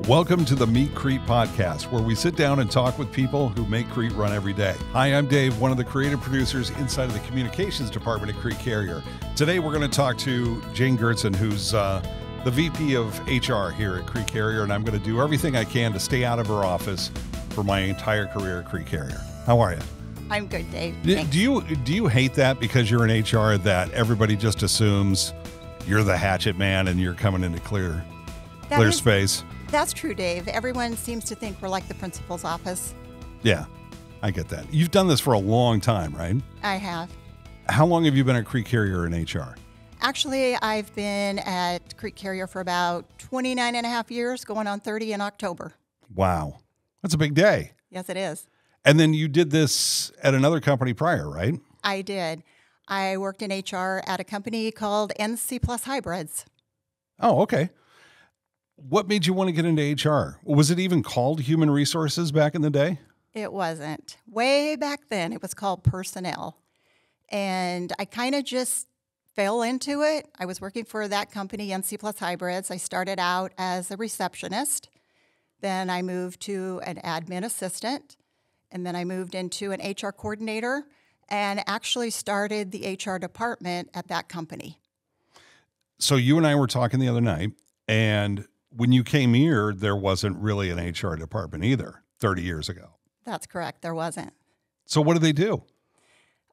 Welcome to the Meet Crete podcast, where we sit down and talk with people who make Crete run every day. Hi, I'm Dave, one of the creative producers inside of the communications department at Crete Carrier. Today, we're going to talk to Jane Goertzen, who's the VP of HR here at Crete Carrier, and I'm going to do everything I can to stay out of her office for my entire career at Crete Carrier. How are you? I'm good, Dave. Do you hate that because you're in HR that everybody just assumes you're the hatchet man and you're coming into clear space? That's true, Dave. Everyone seems to think we're like the principal's office. Yeah, I get that. You've done this for a long time, right? I have. How long have you been at Crete Carrier in HR? Actually, I've been at Crete Carrier for about 29 and a half years, going on 30 in October. Wow. That's a big day. Yes, it is. And then you did this at another company prior, right? I did. I worked in HR at a company called NC Plus Hybrids. Oh, okay. What made you want to get into HR? Was it even called human resources back in the day? It wasn't. Way back then, it was called personnel. And I kind of just fell into it. I was working for that company, NC Plus Hybrids. I started out as a receptionist. Then I moved to an admin assistant. And then I moved into an HR coordinator and actually started the HR department at that company. So you and I were talking the other night, and when you came here, there wasn't really an HR department either 30 years ago. That's correct. There wasn't. So what did they do?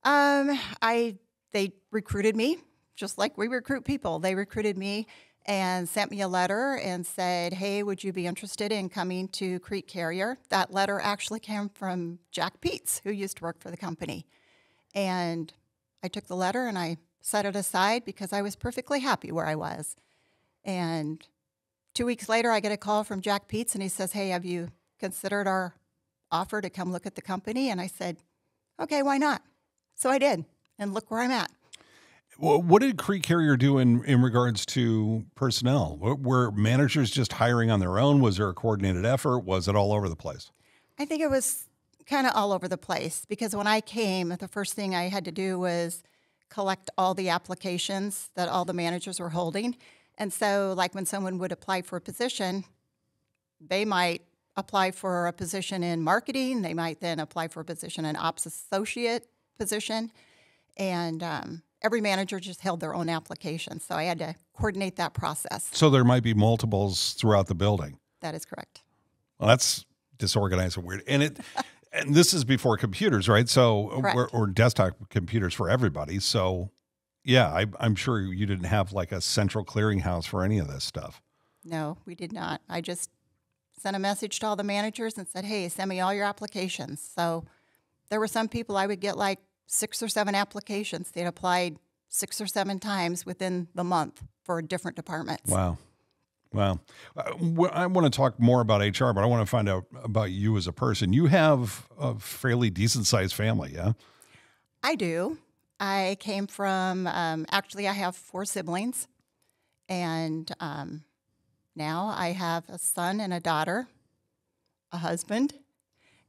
They recruited me, just like we recruit people. They recruited me and sent me a letter and said, hey, would you be interested in coming to Crete Carrier? That letter actually came from Jack Peets, who used to work for the company. And I took the letter and I set it aside because I was perfectly happy where I was. And 2 weeks later, I get a call from Jack Peets, and he says, hey, have you considered our offer to come look at the company? And I said, okay, why not? So I did, and look where I'm at. Well, what did Crete Carrier do in regards to personnel? Were managers just hiring on their own? Was there a coordinated effort? Was it all over the place? I think it was kind of all over the place, because when I came, the first thing I had to do was collect all the applications that all the managers were holding. And so, like when someone would apply for a position, they might apply for a position in marketing. They might then apply for a position in ops associate position. And every manager just held their own application. So I had to coordinate that process. So there might be multiples throughout the building. That is correct. Well, that's disorganized and weird. And and this is before computers, right? So or desktop computers for everybody. So yeah, I'm sure you didn't have like a central clearinghouse for any of this stuff. No, we did not. I just sent a message to all the managers and said, hey, send me all your applications. So there were some people I would get like 6 or 7 applications. They'd applied 6 or 7 times within the month for different departments. Wow. I want to talk more about HR, but I want to find out about you as a person. You have a fairly decent-sized family, yeah? I do. I came from, actually, I have 4 siblings, and now I have a son and a daughter, a husband,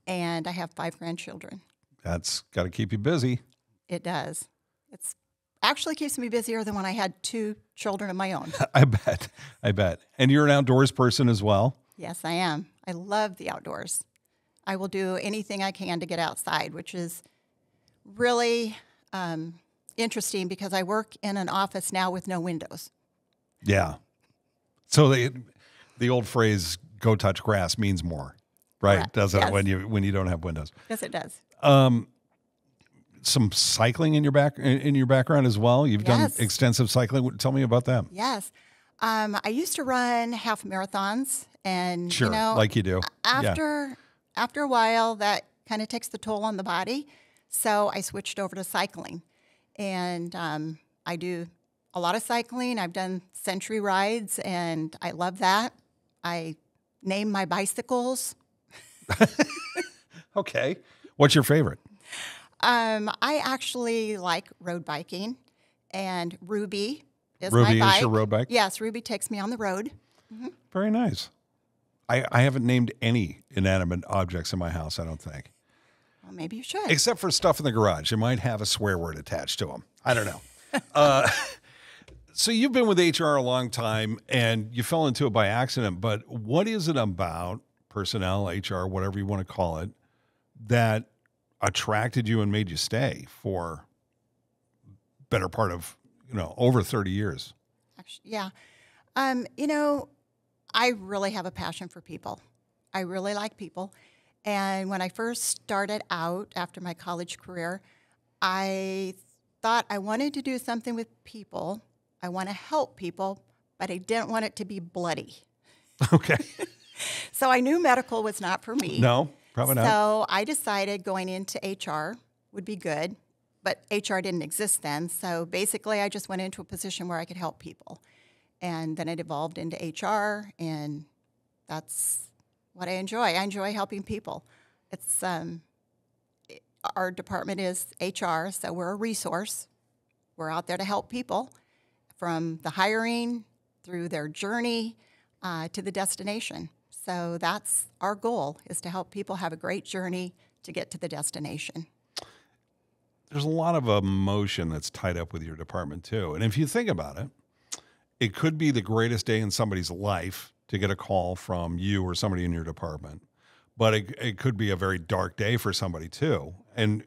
and I have 5 grandchildren. That's got to keep you busy. It does. It's actually keeps me busier than when I had 2 children of my own. I bet. And you're an outdoors person as well? Yes, I am. I love the outdoors. I will do anything I can to get outside, which is really interesting because I work in an office now with no windows. Yeah. So the old phrase "go touch grass" means more, right? Correct. Doesn't Yes. it when you don't have windows? Yes, it does. Some cycling in your background as well. You've done extensive cycling. Tell me about that. Yes. I used to run half marathons, and Sure, like you do. After a while, that kind of takes the toll on the body. So I switched over to cycling, and I do a lot of cycling. I've done century rides, and I love that. I name my bicycles. Okay. What's your favorite? I actually like road biking, and Ruby is my Ruby bike. is your road bike? Yes, Ruby takes me on the road. Mm-hmm. Very nice. I haven't named any inanimate objects in my house, I don't think. Well, maybe you should. Except for stuff in the garage. It might have a swear word attached to them. I don't know. So you've been with HR a long time and you fell into it by accident, but what is it about personnel, HR, whatever you want to call it, that attracted you and made you stay for better part of, over 30 years? Actually, yeah. I really have a passion for people. I really like people. And when I first started out after my college career, I thought I wanted to do something with people. I want to help people, but I didn't want it to be bloody. Okay. So I knew medical was not for me. No, probably not. So I decided going into HR would be good, but HR didn't exist then. So basically, I just went into a position where I could help people. And then it evolved into HR, and that's what I enjoy. I enjoy helping people. It's our department is HR, so we're a resource. We're out there to help people from the hiring through their journey to the destination. So that's our goal, is to help people have a great journey to get to the destination. There's a lot of emotion that's tied up with your department too. And if you think about it, it could be the greatest day in somebody's life to get a call from you or somebody in your department, but it could be a very dark day for somebody too. And,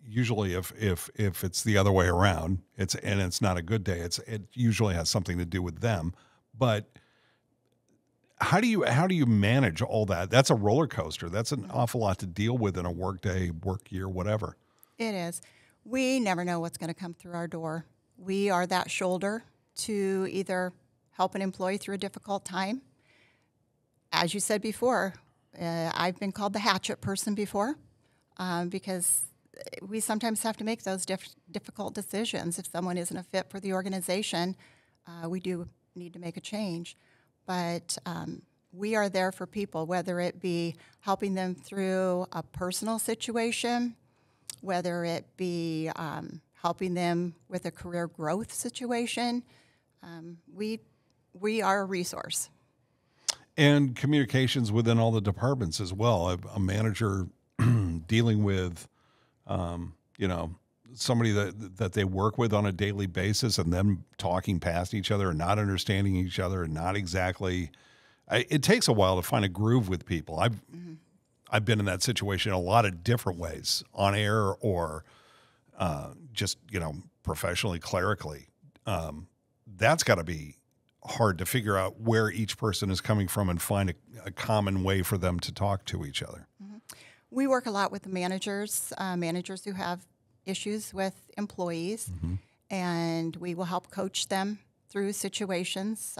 usually if it's the other way around, it's not a good day, it usually has something to do with them. But how do you manage all that? That's a roller coaster. That's an awful lot to deal with in a work day, work year, whatever. It is. We never know what's going to come through our door. We are that shoulder to either help an employee through a difficult time. As you said before, I've been called the hatchet person before because we sometimes have to make those difficult decisions. If someone isn't a fit for the organization, we do need to make a change. But we are there for people, whether it be helping them through a personal situation, whether it be helping them with a career growth situation. We are a resource. And communications within all the departments as well. A manager dealing with, somebody that they work with on a daily basis and them talking past each other and not understanding each other and not exactly. It takes a while to find a groove with people. I've been in that situation in a lot of different ways, on air or just, professionally, clerically. That's got to be hard to figure out where each person is coming from and find a common way for them to talk to each other. Mm-hmm. We work a lot with the managers who have issues with employees, and we will help coach them through situations.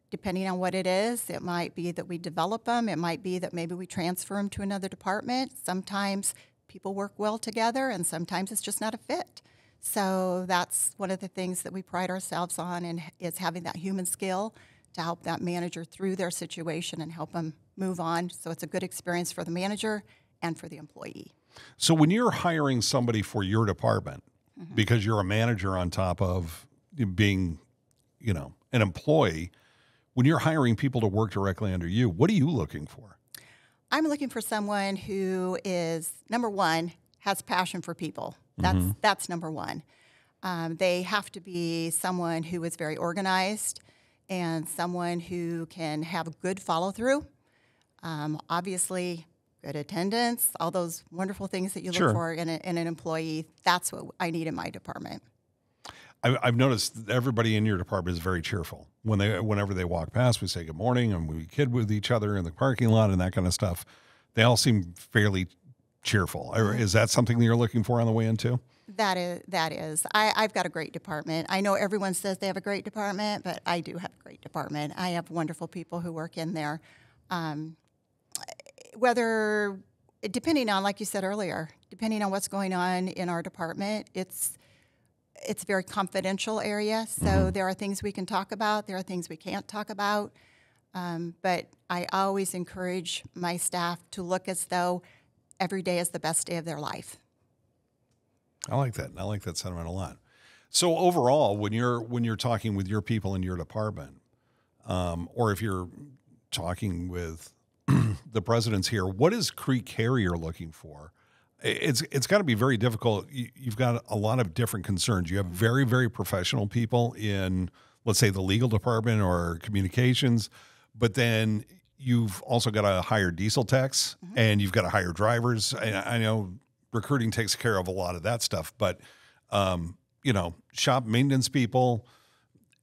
Depending on what it is, it might be that we develop them. It might be that maybe we transfer them to another department. Sometimes people work well together, and sometimes it's just not a fit. So that's one of the things that we pride ourselves on, and is having that human skill to help that manager through their situation and help them move on. So it's a good experience for the manager and for the employee. So when you're hiring somebody for your department, because you're a manager on top of being, an employee, when you're hiring people to work directly under you, what are you looking for? I'm looking for someone who is, number one, has passion for people. That's number one. They have to be someone who is very organized and someone who can have a good follow-through. Obviously, good attendance, all those wonderful things that you look for in an employee. That's what I need in my department. I've noticed that everybody in your department is very cheerful. Whenever they walk past, we say good morning, and we kid with each other in the parking lot and that kind of stuff. They all seem fairly cheerful. Is that something that you're looking for on the way in too? That is. I've got a great department. I know everyone says they have a great department, but I do have a great department. I have wonderful people who work in there. Depending on, like you said earlier, depending on what's going on in our department, it's a very confidential area. So there are things we can talk about. There are things we can't talk about. But I always encourage my staff to look as though every day is the best day of their life. I like that. I like that sentiment a lot. So overall, when you're talking with your people in your department, or if you're talking with the presidents here, what is Crete Carrier looking for It's got to be very difficult. You've got a lot of different concerns. You have very, very professional people in, let's say, the legal department or communications, but then you've also got to hire diesel techs and you've got to hire drivers. I know recruiting takes care of a lot of that stuff, but shop maintenance people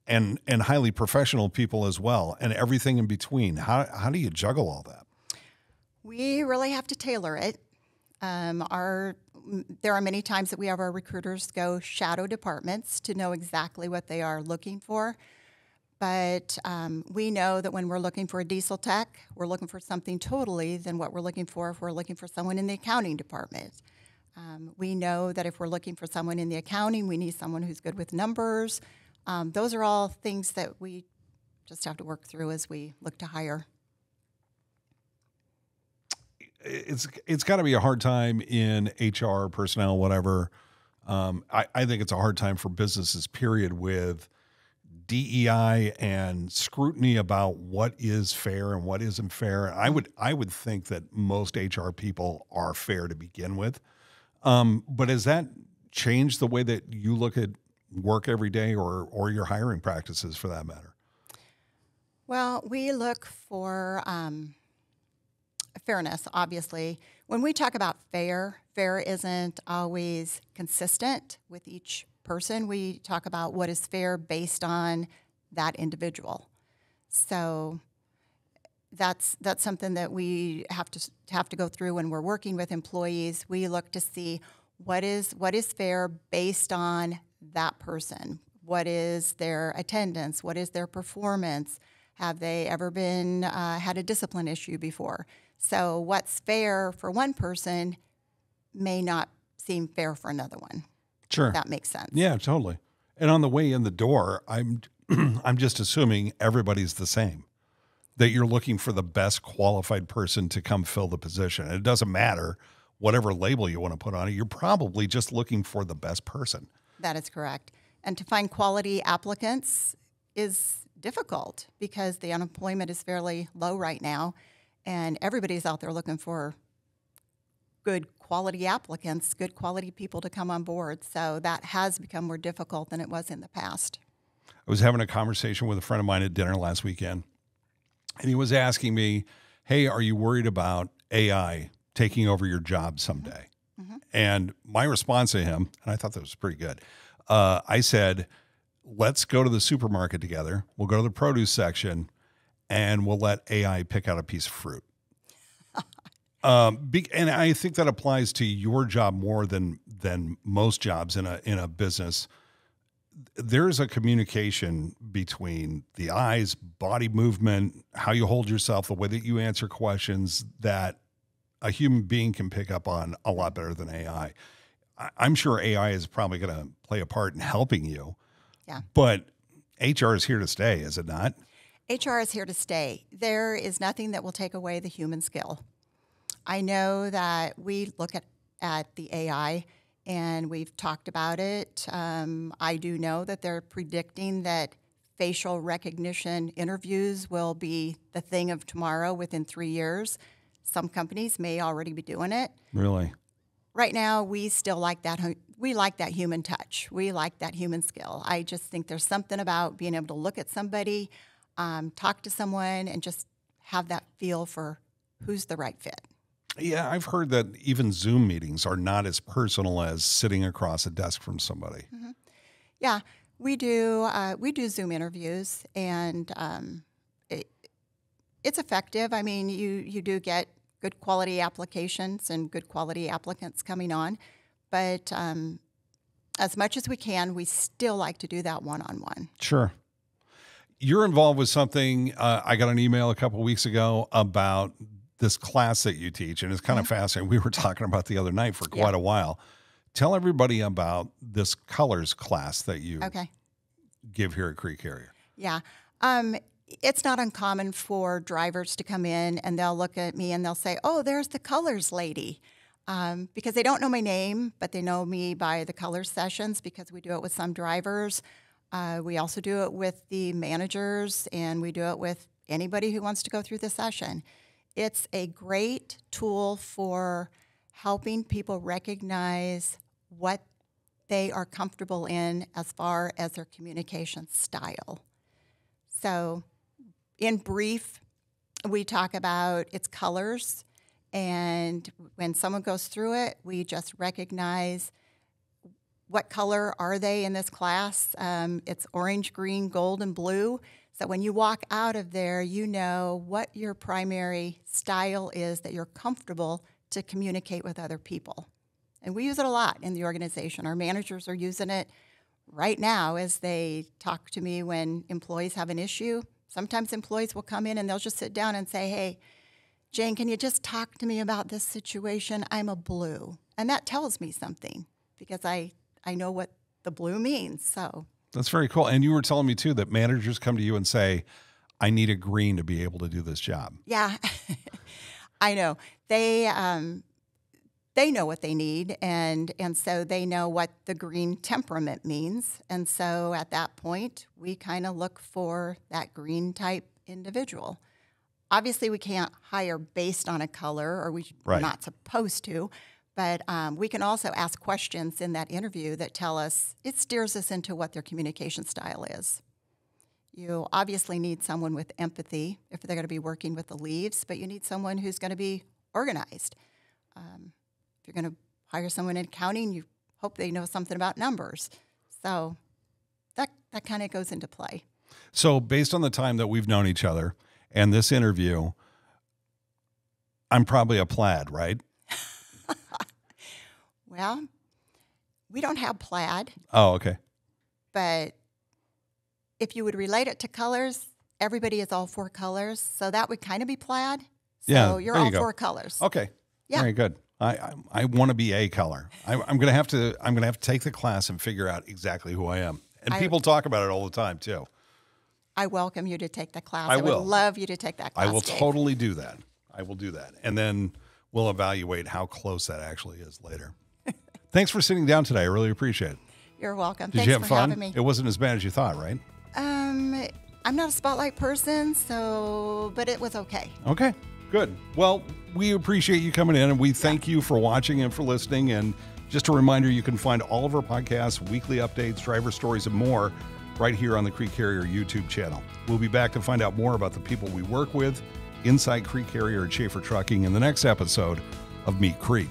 and highly professional people as well, and everything in between. How do you juggle all that? We really have to tailor it. There are many times that we have our recruiters go shadow departments to know exactly what they are looking for. But we know that when we're looking for a diesel tech, we're looking for something totally than what we're looking for if we're looking for someone in the accounting department. We know that if we're looking for someone in the accounting, we need someone who's good with numbers. Those are all things that we just have to work through as we look to hire. It's got to be a hard time in HR, personnel, whatever. I think it's a hard time for businesses, period, with DEI and scrutiny about what is fair and what isn't fair. I would think that most HR people are fair to begin with. But has that changed the way that you look at work every day or your hiring practices for that matter? Well, we look for fairness, obviously. When we talk about fair isn't always consistent with each person. We talk about what is fair based on that individual. So that's something that we have to go through when we're working with employees. We look to see what is fair based on that person. What is their attendance? What is their performance? Have they ever been had a discipline issue before? So what's fair for one person may not seem fair for another one. Sure. If that makes sense. Yeah, totally. And on the way in the door, I'm just assuming everybody's the same, that you're looking for the best qualified person to come fill the position. And it doesn't matter whatever label you want to put on it. You're probably just looking for the best person. That is correct. And to find quality applicants is difficult because the unemployment is fairly low right now, and everybody's out there looking for good quality applicants, good quality people to come on board. So that has become more difficult than it was in the past. I was having a conversation with a friend of mine at dinner last weekend, and he was asking me, hey, are you worried about AI taking over your job someday? Mm-hmm. And my response to him, and I thought that was pretty good, I said, let's go to the supermarket together. We'll go to the produce section, and we'll let AI pick out a piece of fruit. And I think that applies to your job more than most jobs in a business. There's a communication between the eyes, body movement, how you hold yourself, the way that you answer questions that a human being can pick up on a lot better than AI. I'm sure AI is probably going to play a part in helping you. Yeah. But HR is here to stay, is it not? HR is here to stay. There is nothing that will take away the human skill. I know that we look at the AI and we've talked about it. I do know that they're predicting that facial recognition interviews will be the thing of tomorrow within 3 years. Some companies may already be doing it. Really? Right now, we still like that. We like that human touch. We like that human skill. I just think there's something about being able to look at somebody, talk to someone, and just have that feel for who's the right fit. Yeah, I've heard that even Zoom meetings are not as personal as sitting across a desk from somebody. Mm-hmm. Yeah, we do Zoom interviews, and it's effective. I mean, you do get good quality applications and good quality applicants coming on, but as much as we can, we still like to do that one-on-one. Sure. You're involved with something. I got an email a couple of weeks ago about this class that you teach, and it's kind of fascinating. We were talking about the other night for quite a while. Tell everybody about this colors class that you give here at Crete Carrier. Yeah. It's not uncommon for drivers to come in and they'll look at me and they'll say, oh, there's the colors lady. Because they don't know my name, but they know me by the colors sessions because we do it with some drivers. We also do it with the managers, and we do it with anybody who wants to go through the session. It's a great tool for helping people recognize what they are comfortable in as far as their communication style. So in brief, we talk about its colors, and when someone goes through it, we just recognize what color are they in this class. It's orange, green, gold, and blue. So when you walk out of there, you know what your primary style is that you're comfortable to communicate with other people. And we use it a lot in the organization. Our managers are using it right now as they talk to me when employees have an issue. Sometimes employees will come in and they'll just sit down and say, hey, Jane, can you just talk to me about this situation? I'm a blue. And that tells me something because I know what the blue means. So that's very cool. And you were telling me, too, that managers come to you and say, I need a green to be able to do this job. Yeah, I know. They know what they need, and so they know what the green temperament means. And so at that point, we kind of look for that green type individual. Obviously, we can't hire based on a color, or we're not supposed to, but we can also ask questions in that interview that tell us, it steers us into what their communication style is. You obviously need someone with empathy if they're going to be working with the leaves, but you need someone who's going to be organized. If you're going to hire someone in accounting, you hope they know something about numbers. So that kind of goes into play. So based on the time that we've known each other and this interview, I'm probably a plaid, right? Well, we don't have plaid. Oh, okay. But if you would relate it to colors, everybody is all four colors. So that would kind of be plaid. So you're all four colors. Okay. Yeah. Very good. I want to be a color. I'm gonna have to take the class and figure out exactly who I am. And people talk about it all the time too. I welcome you to take the class. I will. Would love you to take that class. I will Dave. totally do that. I will do that, and then we'll evaluate how close that actually is later. Thanks for sitting down today. I really appreciate it. You're welcome. Did Thanks you have for fun? having me. It wasn't as bad as you thought, right? I'm not a spotlight person, but it was okay. Okay. Good. Well, we appreciate you coming in, and we thank you for watching and for listening. And just a reminder, you can find all of our podcasts, weekly updates, driver stories, and more right here on the Crete Carrier YouTube channel. We'll be back to find out more about the people we work with inside Crete Carrier and Schaefer Trucking in the next episode of Meet Crete.